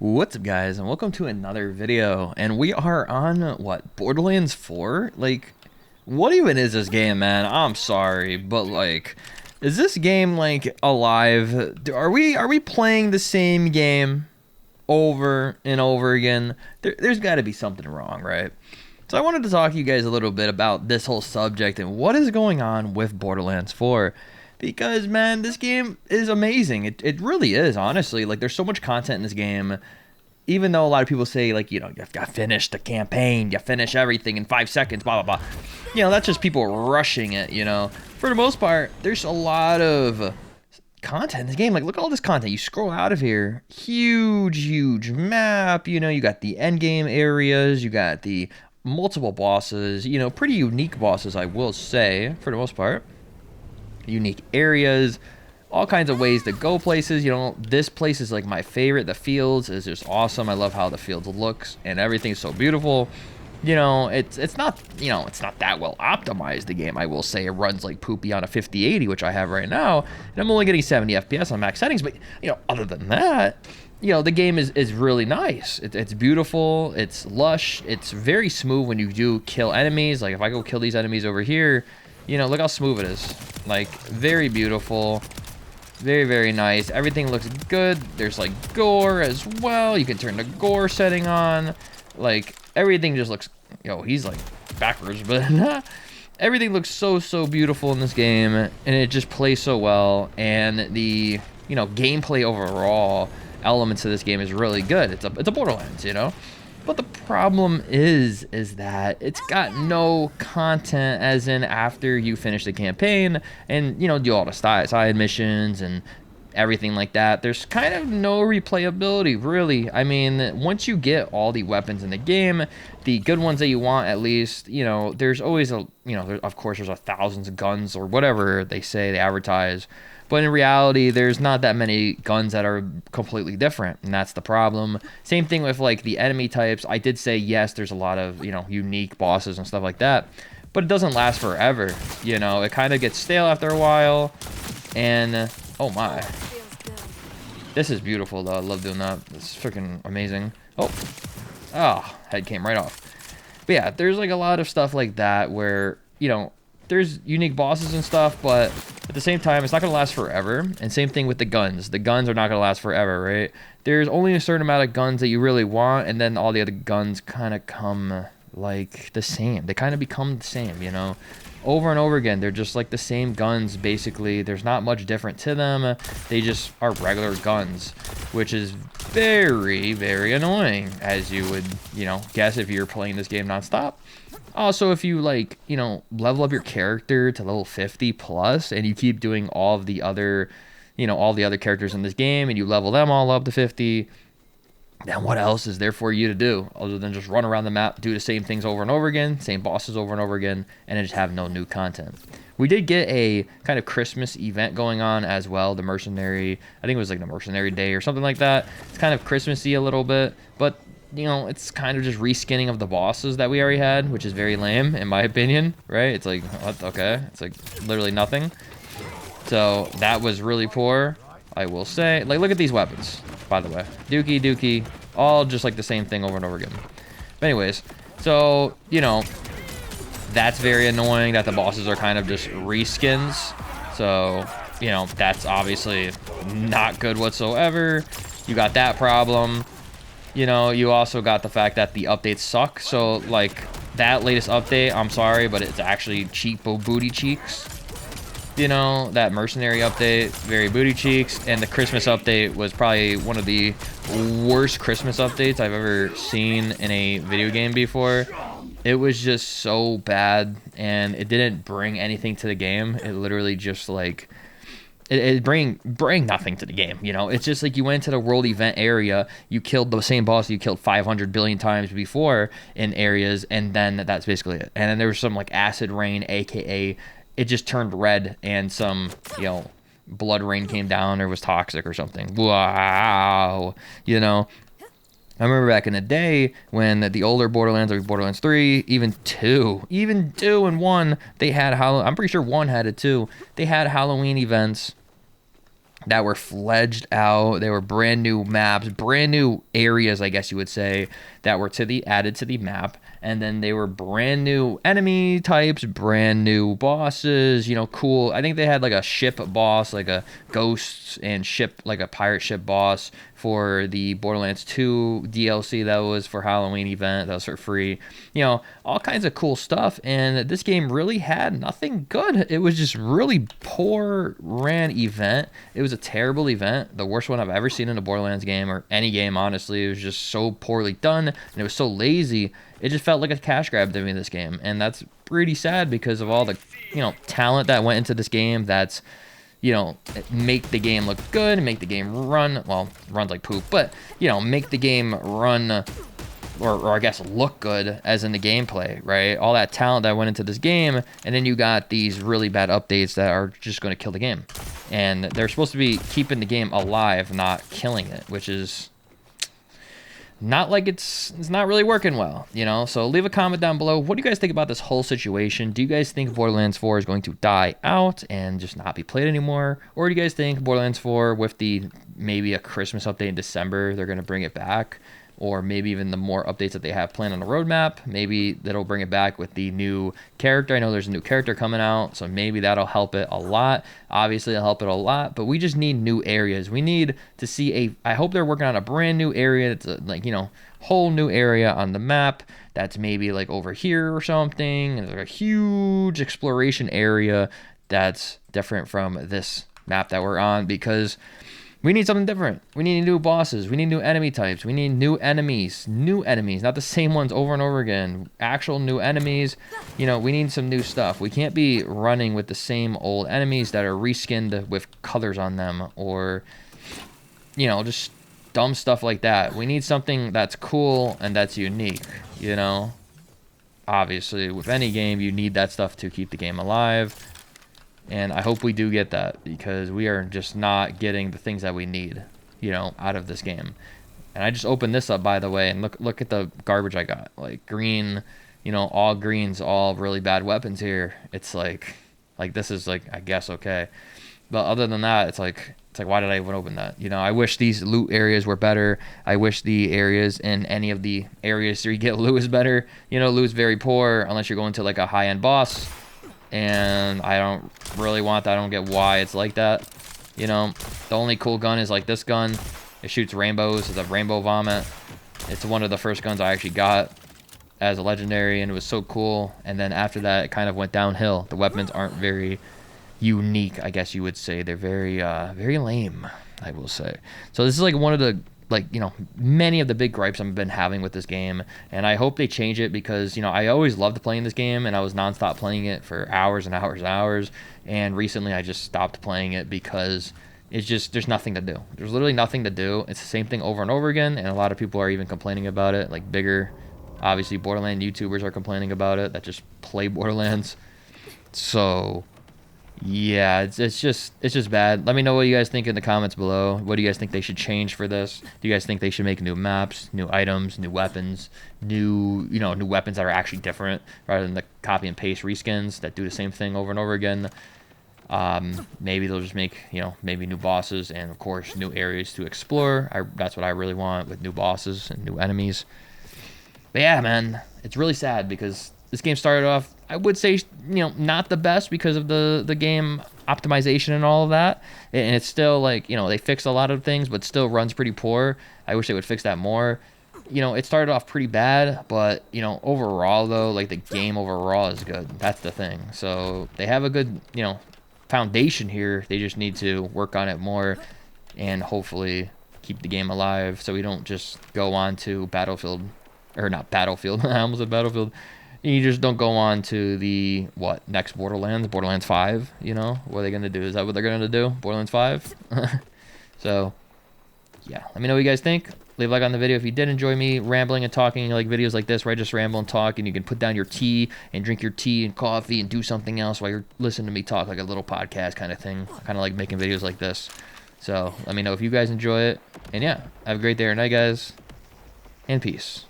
What's up, guys, and welcome to another video. And we are on what, Borderlands 4? Like, what even is this game, man? I'm sorry, but like, is this game like alive? Are we playing the same game over and over again? There's got to be something wrong, right? So I wanted to talk to you guys a little bit about this whole subject and what is going on with Borderlands 4. Because, man, this game is amazing. It really is, honestly. Like, there's so much content in this game. Even though a lot of people say, like, you finish the campaign, you finish everything in 5 seconds, blah, blah, blah. That's just people rushing it. For the most part, there's a lot of content in this game. Like, look at all this content. You scroll out of here. Huge map. You got the endgame areas. You got the multiple bosses. Pretty unique bosses, I will say, for the most part. Unique areas, all kinds of ways to go places. This place is like my favorite. The fields is just awesome. I love how the fields looks and everything's so beautiful. It's not that well optimized, the game. I will say it runs like poopy on a 5080, which I have right now, and I'm only getting 70 FPS on max settings. But other than that, the game is really nice. It's beautiful. It's lush. It's very smooth when you do kill enemies. Like if I go kill these enemies over here, look how smooth it is. Like, very beautiful. Very nice. Everything looks good. There's, like, gore as well. You can turn the gore setting on. Like, everything just looks... he's, like, backwards, but... everything looks so beautiful in this game. And it just plays so well. And the, gameplay overall elements of this game is really good. It's a Borderlands, But the problem is that it's got no content, as in after you finish the campaign and, do all the side missions and everything like that. There's kind of no replayability, really. I mean, once you get all the weapons in the game, the good ones that you want at least, there's always of course there's thousands of guns or whatever they advertise. But in reality, there's not that many guns that are completely different, and that's the problem. Same thing with, like, the enemy types. I did say, yes, there's a lot of, unique bosses and stuff like that, but it doesn't last forever. It kind of gets stale after a while, and, oh my. This is beautiful, though. I love doing that. It's freaking amazing. Oh, head came right off. But yeah, there's, like, a lot of stuff like that where, there's unique bosses and stuff, but at the same time, it's not going to last forever. And same thing with the guns. The guns are not going to last forever, right? There's only a certain amount of guns that you really want, and then all the other guns kind of come, like, the same. They kind of become the same, Over and over again, they're just, like, the same guns, basically. There's not much different to them. They just are regular guns, which is very annoying, as you would, guess if you're playing this game nonstop. Also, if you, like, level up your character to level 50 plus, and you keep doing all of the other, all the other characters in this game, and you level them all up to 50, then what else is there for you to do other than just run around the map, do the same things over and over again, same bosses over and over again, and just have no new content? We did get a kind of Christmas event going on as well, the Mercenary, I think it was like the Mercenary Day or something like that. It's kind of Christmassy a little bit, but it's kind of just reskinning of the bosses that we already had, which is very lame, in my opinion, right? It's like, what? Okay. It's like literally nothing. So that was really poor, I will say. Like, look at these weapons, by the way. Dookie, all just like the same thing over and over again. But anyways, so, that's very annoying that the bosses are kind of just reskins. So, that's obviously not good whatsoever. You got that problem. You also got the fact that the updates suck. So, like, that latest update, I'm sorry, but it's actually cheap booty cheeks. That Mercenary update, very booty cheeks. And the Christmas update was probably one of the worst Christmas updates I've ever seen in a video game before. It was just so bad, and it didn't bring anything to the game. It literally just, like... It bring nothing to the game, It's just like you went to the world event area, you killed the same boss you killed 500 billion times before in areas, and then that's basically it. And then there was some, like, acid rain, aka it just turned red, and some, blood rain came down or was toxic or something. Wow, I remember back in the day when the older Borderlands, like Borderlands 3, even 2 and 1, they had I'm pretty sure 1 had it too. They had Halloween events that were fledged out. They were brand new maps, brand new areas, I guess you would say, that were added to the map. And then they were brand new enemy types, brand new bosses, you know, cool. I think they had like a ship boss, like a ghosts and ship, like a pirate ship boss for the Borderlands 2 DLC that was for Halloween event, that was for free. You know, all kinds of cool stuff. And this game really had nothing good. It was just really poor ran event. It was a terrible event, the worst one I've ever seen in a Borderlands game or any game, honestly. It was just so poorly done and it was so lazy. It just felt like a cash grab to me, this game, and that's pretty sad because of all the, you know, talent that went into this game. That's, you know, make the game look good, make the game run, well, runs like poop, but, you know, make the game run, or I guess look good as in the gameplay, right? All that talent that went into this game, and then you got these really bad updates that are just going to kill the game. And they're supposed to be keeping the game alive, not killing it, which is not like it's not really working well, you know? So leave a comment down below. What do you guys think about this whole situation? Do you guys think Borderlands 4 is going to die out and just not be played anymore? Or do you guys think Borderlands 4, with the maybe a Christmas update in December, they're going to bring it back? Or maybe even the more updates that they have planned on the roadmap, maybe that'll bring it back with the new character. I know there's a new character coming out, so maybe that'll help it a lot. Obviously, it'll help it a lot, but we just need new areas. We need to see I hope they're working on a brand new area that's like, you know, whole new area on the map that's maybe like over here or something. And there's a huge exploration area that's different from this map that we're on, because we need something different. We need new bosses. We need new enemy types. We need new enemies. New enemies, not the same ones over and over again. Actual new enemies. You know, we need some new stuff. We can't be running with the same old enemies that are reskinned with colors on them, or, you know, just dumb stuff like that. We need something that's cool and that's unique, you know? Obviously, with any game, you need that stuff to keep the game alive. And I hope we do get that, because we are just not getting the things that we need, you know, out of this game. And I just opened this up, by the way, and look at the garbage I got. Like green, you know, all greens, all really bad weapons here. It's like this is like, I guess, okay. But other than that, it's like why did I even open that? You know, I wish these loot areas were better. I wish the areas in any of the areas where you get loot is better. You know, loot's very poor unless you're going to like a high-end boss. And I don't really want that. I don't get why it's like that. You know, the only cool gun is like this gun. It shoots rainbows. It's a rainbow vomit. It's one of the first guns I actually got as a legendary, and it was so cool. And then after that, it kind of went downhill. The weapons aren't very unique, I guess you would say. They're very, very lame, I will say. So this is like one of the, like, you know, many of the big gripes I've been having with this game, and I hope they change it, because, you know, I always loved playing this game, and I was nonstop playing it for hours and hours and hours, and recently I just stopped playing it because it's just, there's nothing to do. There's literally nothing to do. It's the same thing over and over again, and a lot of people are even complaining about it, like bigger, obviously, Borderlands YouTubers are complaining about it that just play Borderlands. So yeah, it's just bad. Let me know what you guys think in the comments below. What do you guys think they should change for this? Do you guys think they should make new maps, new items, new weapons, new weapons that are actually different, rather than the copy and paste reskins that do the same thing over and over again? Maybe they'll just make, you know, maybe new bosses, and of course new areas to explore. That's what I really want, with new bosses and new enemies. But yeah, man, it's really sad because this game started off, I would say, you know, not the best because of the game optimization and all of that. And it's still like, you know, they fixed a lot of things, but still runs pretty poor. I wish they would fix that more. You know, it started off pretty bad, but, you know, overall, though, like, the game overall is good. That's the thing. So they have a good, you know, foundation here. They just need to work on it more and hopefully keep the game alive, so we don't just go on to Battlefield, or not Battlefield, I almost said Battlefield. You just don't go on to the, what, next Borderlands 5, you know? What are they going to do? Is that what they're going to do? Borderlands 5? So, yeah. Let me know what you guys think. Leave a like on the video if you did enjoy me rambling and talking, like videos like this where I just ramble and talk, and you can put down your tea and drink your tea and coffee and do something else while you're listening to me talk, like a little podcast kind of thing. I kind of like making videos like this. So, let me know if you guys enjoy it. And yeah, have a great day or night, guys. And peace.